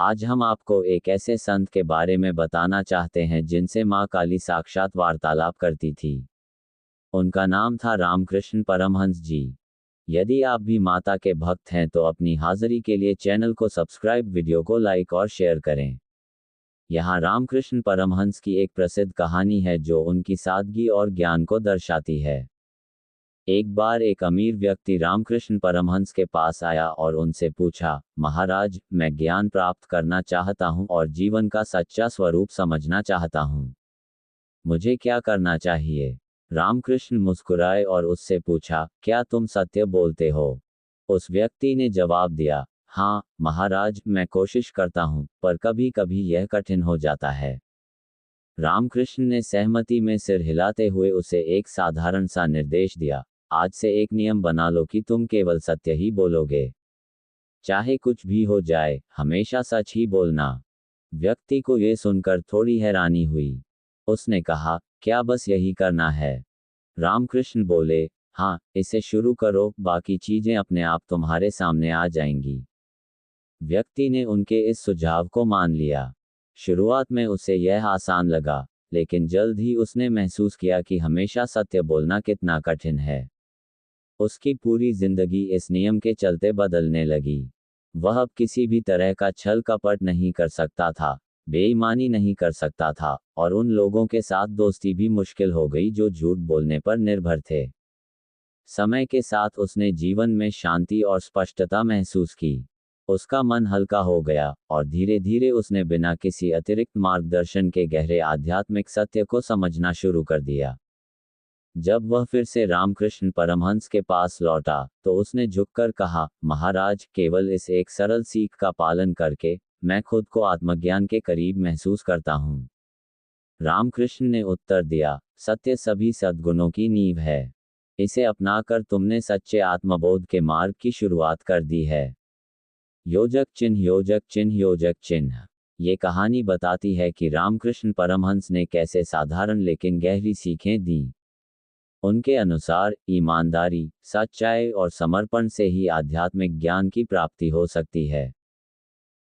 आज हम आपको एक ऐसे संत के बारे में बताना चाहते हैं जिनसे माँ काली साक्षात वार्तालाप करती थी। उनका नाम था रामकृष्ण परमहंस जी। यदि आप भी माता के भक्त हैं तो अपनी हाजिरी के लिए चैनल को सब्सक्राइब, वीडियो को लाइक और शेयर करें। यहाँ रामकृष्ण परमहंस की एक प्रसिद्ध कहानी है जो उनकी सादगी और ज्ञान को दर्शाती है। एक बार एक अमीर व्यक्ति रामकृष्ण परमहंस के पास आया और उनसे पूछा, महाराज, मैं ज्ञान प्राप्त करना चाहता हूँ और जीवन का सच्चा स्वरूप समझना चाहता हूँ। मुझे क्या करना चाहिए? रामकृष्ण मुस्कुराए और उससे पूछा, क्या तुम सत्य बोलते हो? उस व्यक्ति ने जवाब दिया, हाँ महाराज, मैं कोशिश करता हूँ, पर कभी कभी यह कठिन हो जाता है। रामकृष्ण ने सहमति में सिर हिलाते हुए उसे एक साधारण सा निर्देश दिया, आज से एक नियम बना लो कि तुम केवल सत्य ही बोलोगे। चाहे कुछ भी हो जाए, हमेशा सच ही बोलना। व्यक्ति को यह सुनकर थोड़ी हैरानी हुई। उसने कहा, क्या बस यही करना है? रामकृष्ण बोले, हाँ, इसे शुरू करो, बाकी चीजें अपने आप तुम्हारे सामने आ जाएंगी। व्यक्ति ने उनके इस सुझाव को मान लिया। शुरुआत में उसे यह आसान लगा, लेकिन जल्द ही उसने महसूस किया कि हमेशा सत्य बोलना कितना कठिन है। उसकी पूरी जिंदगी इस नियम के चलते बदलने लगी। वह अब किसी भी तरह का छल कपट नहीं कर सकता था, बेईमानी नहीं कर सकता था, और उन लोगों के साथ दोस्ती भी मुश्किल हो गई जो झूठ बोलने पर निर्भर थे। समय के साथ उसने जीवन में शांति और स्पष्टता महसूस की। उसका मन हल्का हो गया, और धीरे धीरे उसने बिना किसी अतिरिक्त मार्गदर्शन के गहरे आध्यात्मिक सत्य को समझना शुरू कर दिया। जब वह फिर से रामकृष्ण परमहंस के पास लौटा, तो उसने झुककर कहा, महाराज, केवल इस एक सरल सीख का पालन करके मैं खुद को आत्मज्ञान के करीब महसूस करता हूँ। रामकृष्ण ने उत्तर दिया, सत्य सभी सद्गुणों की नींव है। इसे अपनाकर तुमने सच्चे आत्मबोध के मार्ग की शुरुआत कर दी है। योजक चिन्ह, योजक चिन्ह, योजक चिन्ह। ये कहानी बताती है कि रामकृष्ण परमहंस ने कैसे साधारण लेकिन गहरी सीखें दी। उनके अनुसार ईमानदारी, सच्चाई और समर्पण से ही आध्यात्मिक ज्ञान की प्राप्ति हो सकती है।